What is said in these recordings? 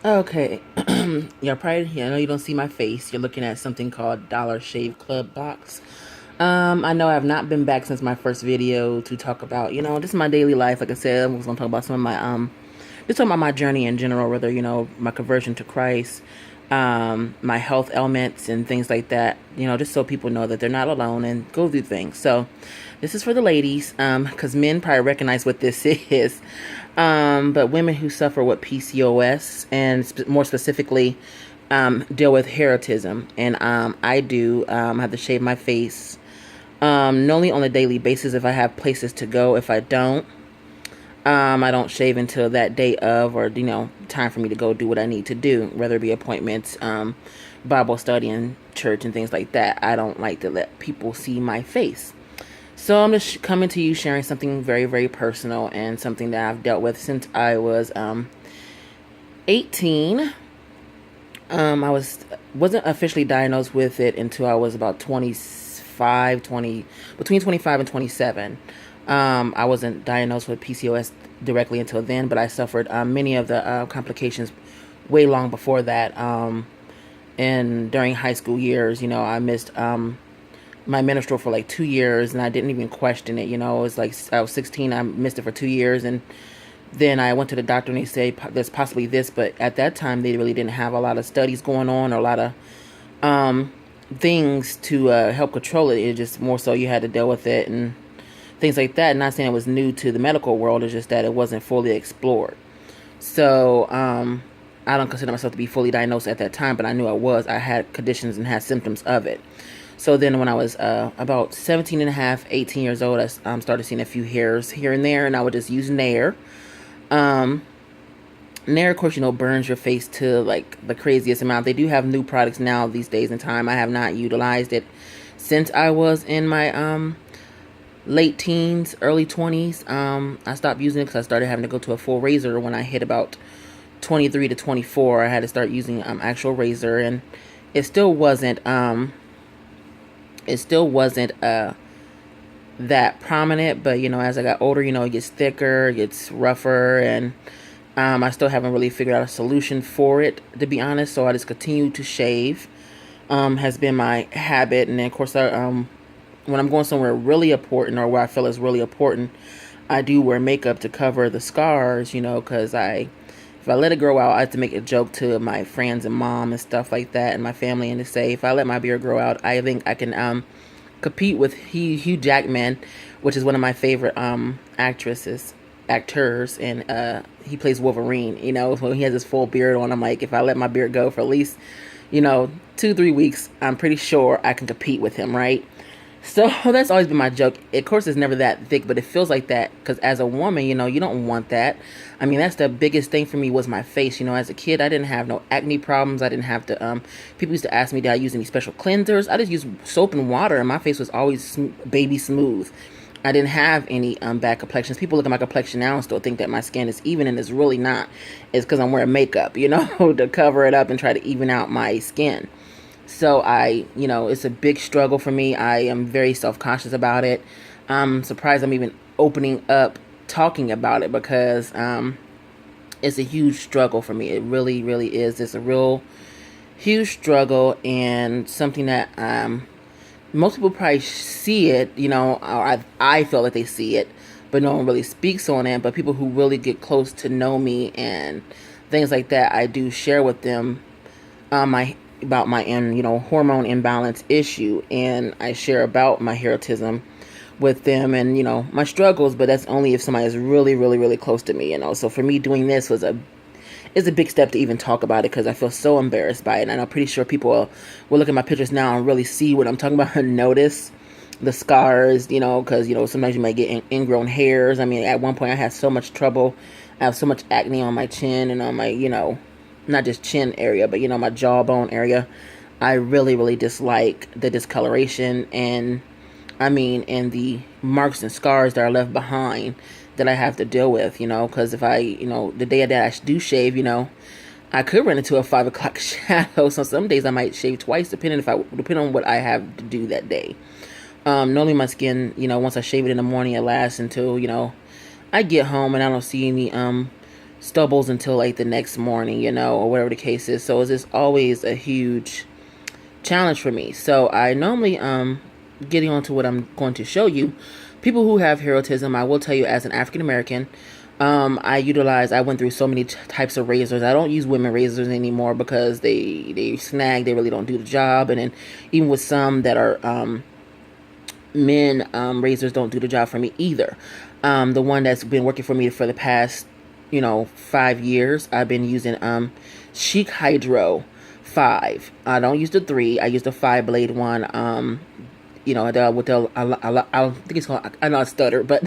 Okay, you're probably, I know you don't see my face. You're looking at something called Dollar Shave Club box. I know I've not been back since my first video to talk about, just my daily life. Like I said, I was gonna talk about some of my, just talking about my journey in general, whether, my conversion to Christ, my health ailments and things like that, just so people know that they're not alone and go through things. So this is for the ladies, because men probably recognize what this is. But women who suffer with PCOS and more specifically, deal with hirsutism. And I do have to shave my face, not only on a daily basis if I have places to go. If I don't shave until that day of, or time for me to go do what I need to do, whether it be appointments, Bible study and church and things like that. I don't like to let people see my face. So I'm just coming to you sharing something very, very personal and something that I've dealt with since I was 18. Wasn't officially diagnosed with it until I was about 25, 20, between 25 and 27. I wasn't diagnosed with PCOS directly until then, but I suffered many of the complications way long before that. And during high school years, I missed my menstrual for like 2 years, and I didn't even question it. It was like I was 16, I missed it for 2 years, and then I went to the doctor and they say there's possibly this, but at that time they really didn't have a lot of studies going on or a lot of things to help control it. It just more so you had to deal with it and things like that. Not saying it was new to the medical world, it's just that it wasn't fully explored. So I don't consider myself to be fully diagnosed at that time, but I knew I was. I had conditions and had symptoms of it. So then when I was about 17 and a half, 18 years old, I started seeing a few hairs here and there, and I would just use Nair. Nair, of course, burns your face to like the craziest amount. They do have new products now these days in time. I have not utilized it since I was in my late teens, early 20s. I stopped using it because I started having to go to a full razor when I hit about 23 to 24. I had to start using actual razor, and it still wasn't that prominent, but as I got older, it gets thicker, it gets rougher, and I still haven't really figured out a solution for it, to be honest. So I just continue to shave. Has been my habit, and then of course when I'm going somewhere really important or where I feel is really important, I do wear makeup to cover the scars, because if I let it grow out, I have to make a joke to my friends and mom and stuff like that and my family, and to say if I let my beard grow out, I think I can compete with Hugh Jackman, which is one of my favorite actors, and he plays Wolverine. When he has his full beard on, I'm like, if I let my beard go for at least 2-3 weeks, I'm pretty sure I can compete with him, right? So that's always been my joke. Of course, it's never that thick, but it feels like that because as a woman, you don't want that. I mean, that's the biggest thing for me was my face. As a kid, I didn't have no acne problems. I didn't have to, people used to ask me, did I use any special cleansers? I just used soap and water, and my face was always baby smooth. I didn't have any bad complexions. People look at my complexion now and still think that my skin is even, and it's really not. It's because I'm wearing makeup, to cover it up and try to even out my skin. So it's a big struggle for me. I am very self-conscious about it. I'm surprised I'm even opening up talking about it because it's a huge struggle for me. It really, really is. It's a real huge struggle and something that most people probably see it, or I feel that they see it, but no one really speaks on it. But people who really get close to know me and things like that, I do share with them about my hormone imbalance issue, and I share about my hirsutism with them and my struggles, but that's only if somebody is really, really, really close to me. So for me, doing this is a big step to even talk about it because I feel so embarrassed by it, and I'm pretty sure people will look at my pictures now and really see what I'm talking about and notice the scars, because sometimes you might get ingrown hairs. I mean, at one point I had so much trouble. I have so much acne on my chin and on my not just chin area, but my jawbone area. I really, really dislike the discoloration and the marks and scars that are left behind that I have to deal with, because if I, the day that I do shave, I could run into a 5 o'clock shadow. So some days I might shave twice, depending on what I have to do that day. Normally my skin, once I shave it in the morning, it lasts until, I get home and I don't see any stubbles until like the next morning, or whatever the case is. So it's just always a huge challenge for me. So I normally, getting on to what I'm going to show you, people who have hirsutism, I will tell you, as an African American, I went through so many types of razors. I don't use women razors anymore because they snag, they really don't do the job. And then even with some that are men, razors don't do the job for me either. The one that's been working for me for the past 5 years, I've been using Schick Hrydro Five. I don't use the 3. I use the 5-blade one. I think it's called, I know I stutter, but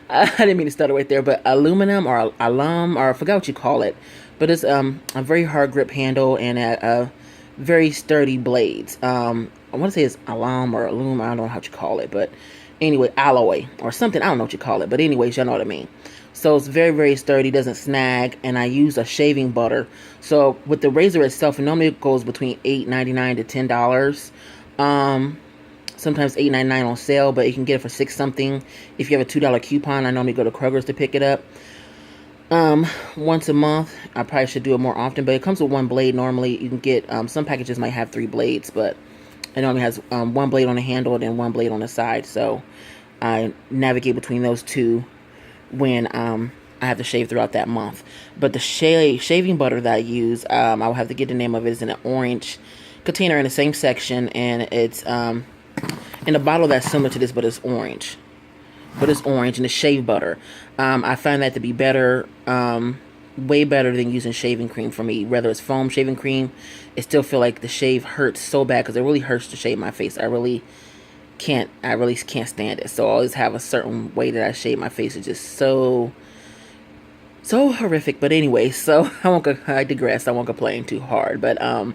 I didn't mean to stutter right there, but aluminum or alum, or I forgot what you call it, but it's a very hard grip handle and a very sturdy blades. I want to say it's alum or alum, I don't know how you call it, but anyway, alloy or something, I don't know what you call it, but anyways, y'all know what I mean. So it's very, very sturdy, doesn't snag, and I use a shaving butter. So with the razor itself, normally it goes between $8.99 to $10. Sometimes $8.99 on sale, but you can get it for $6 something if you have a $2 coupon. I normally go to Kroger's to pick it up once a month. I probably should do it more often, but it comes with 1 blade. Normally you can get some packages might have 3 blades, but it normally has 1 blade on the handle and then 1 blade on the side. So I navigate between those two when I have to shave throughout that month. But the shaving butter that I use, I will have to get the name of it. It's in an orange container in the same section, and it's in a bottle that's similar to this, but it's orange. And it's shave butter. I find that to be better, way better than using shaving cream for me. Whether it's foam shaving cream, it still feel like the shave hurts so bad because it really hurts to shave my face. I really can't stand it. So I always have a certain way that I shave my face. It's just so horrific. But anyway, so I digress. I won't complain too hard, but at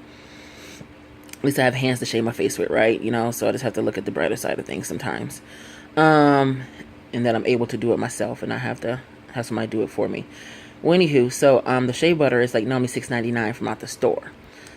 least I have hands to shave my face with, right? So I just have to look at the brighter side of things sometimes. And then I'm able to do it myself and I have to have somebody do it for me. Well, anywho, so the shea butter is like normally $6.99 from out the store.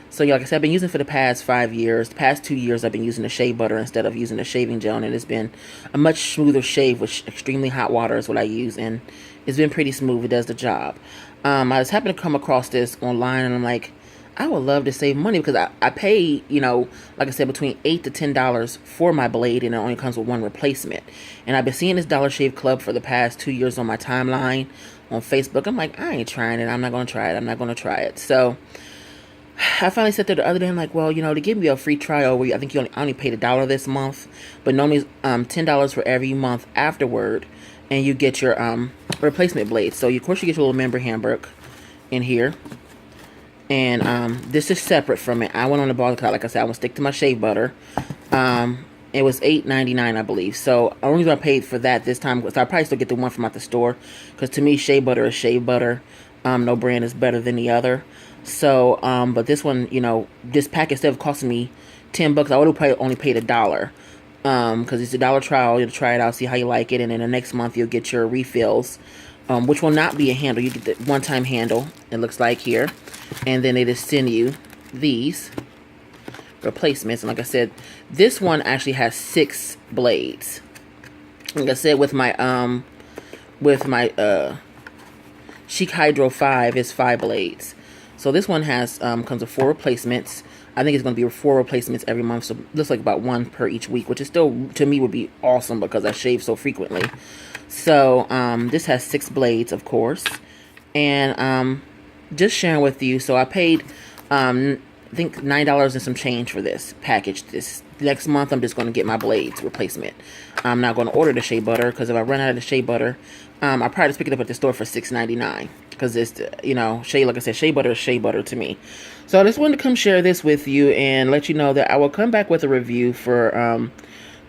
So like I said, I've been using it for the past 5 years. The past 2 years, I've been using the shea butter instead of using the shaving gel, and it's been a much smoother shave with extremely hot water is what I use, and it's been pretty smooth. It does the job. I just happened to come across this online, and I'm like, I would love to save money because I pay, like I said, between $8 to $10 for my blade, and it only comes with 1 replacement. And I've been seeing this Dollar Shave Club for the past 2 years on my timeline on Facebook. I'm like, I ain't trying it. I'm not going to try it. So I finally sat there the other day. I'm like, well, to give me a free trial, where I think I only paid $1 this month, but normally it's $10 for every month afterward, and you get your replacement blade. So of course you get your little member handbook in here. And this is separate from it. I went on the ball because, like I said, I want to stick to my shave butter. It was $8.99, I believe. So the only reason I paid for that this time was I probably still get the one from out the store, because to me, shave butter is shave butter. No brand is better than the other. So, but this one, this pack, instead of costing me $10, I would have probably only paid $1. Because it's a $1 trial. You'll try it out, see how you like it, and then the next month you'll get your refills. Which will not be a handle. You get the one-time handle, it looks like here. And then they just send you these replacements. And like I said, this one actually has 6 blades. Like I said, with my Schick Hrydro 5 is 5 blades. So this one has comes with 4 replacements. I think it's going to be 4 replacements every month. So it looks like about 1 per each week, which is still, to me, would be awesome because I shave so frequently. So this has 6 blades, of course, and just sharing with you. So I paid I think $9 and some change for this package. This next month I'm just going to get my blades replacement. I'm not going to order the shea butter, because if I run out of the shea butter, I'll probably just pick it up at the store for $6.99, because it's, shea, like I said, shea butter is shea butter to me. So I just wanted to come share this with you and let you know that I will come back with a review for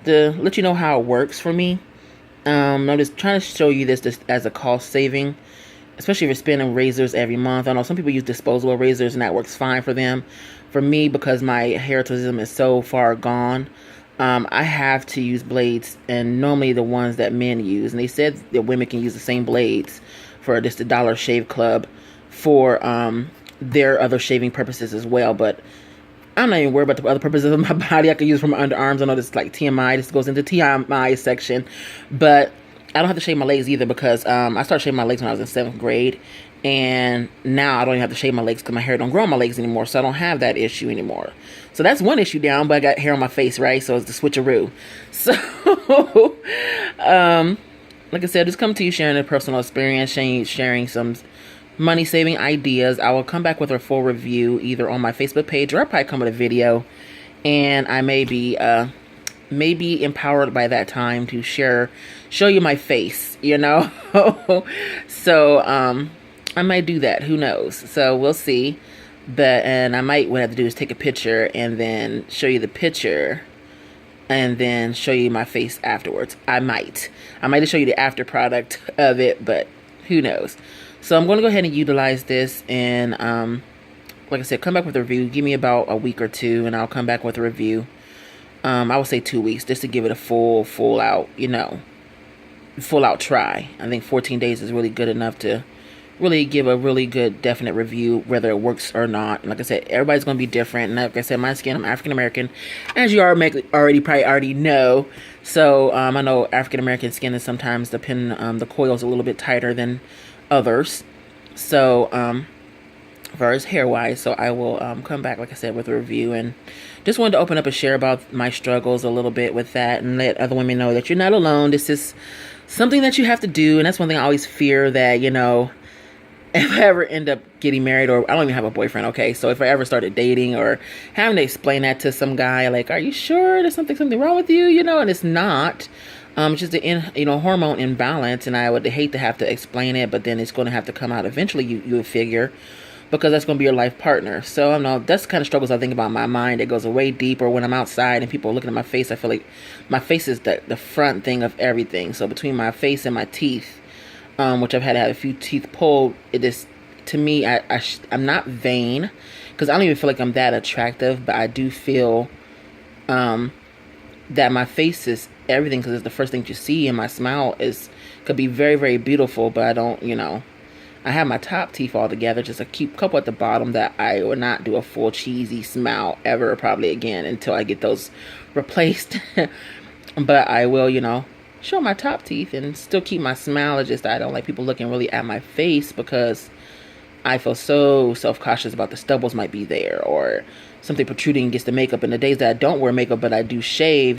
to let you know how it works for me. I'm just trying to show you this as a cost saving, especially if you're spending razors every month. I know some people use disposable razors and that works fine for them. For me, because my hirsutism is so far gone, I have to use blades, and normally the ones that men use. And they said that women can use the same blades for just the Dollar Shave Club for their other shaving purposes as well. But I'm not even worried about the other purposes of my body. I could use it for my underarms. I know this is like TMI. This goes into TMI section. But I don't have to shave my legs either, because I started shaving my legs when I was in 7th grade. And now I don't even have to shave my legs because my hair don't grow on my legs anymore. So I don't have that issue anymore. So that's one issue down, but I got hair on my face, right? So it's the switcheroo. So, like I said, just come to you sharing a personal experience, sharing some money saving ideas. I will come back with a full review either on my Facebook page, or I'll probably come with a video. And I may be empowered by that time to show you my face, you know? So, I might do that. Who knows? So we'll see. And I might, what I have to do is take a picture and then show you the picture and then show you my face afterwards. I might just show you the after product of it, but who knows? So I'm going to go ahead and utilize this and, like I said, come back with a review. Give me about a week or two and I'll come back with a review. I would say 2 weeks just to give it a full out, full out try. I think 14 days is really good enough to really give a really good definite review whether it works or not. And like I said, everybody's going to be different. And like I said, my skin, I'm African American, as you already know. So I know African American skin is sometimes the coil's a little bit tighter than others. So as far as hair wise, so I will come back, like I said, with a review. And just wanted to open up and share about my struggles a little bit with that and let other women know that you're not alone. This is something that you have to do. And that's one thing I always fear, that if I ever end up getting married, or I don't even have a boyfriend, okay? So if I ever started dating or having to explain that to some guy, like, are you sure there's something wrong with you? And it's not. It's just a hormone imbalance, and I would hate to have to explain it, but then it's going to have to come out eventually, you would figure, because that's going to be your life partner. So I know that's the kind of struggles I think about in my mind. It goes way deeper when I'm outside and people are looking at my face. I feel like my face is the front thing of everything. So between my face and my teeth, which I've had to have a few teeth pulled, it is, to me, I'm not vain, because I don't even feel like I'm that attractive, but I do feel that my face is everything, because it's the first thing you see, and my smile could be very, very beautiful, but I don't, I have my top teeth all together, just a couple at the bottom that I will not do a full cheesy smile ever, probably again, until I get those replaced. But I will, show my top teeth and still keep my smile. It's just I don't like people looking really at my face, because I feel so self-cautious about the stubbles might be there or something protruding against the makeup. And the days that I don't wear makeup but I do shave,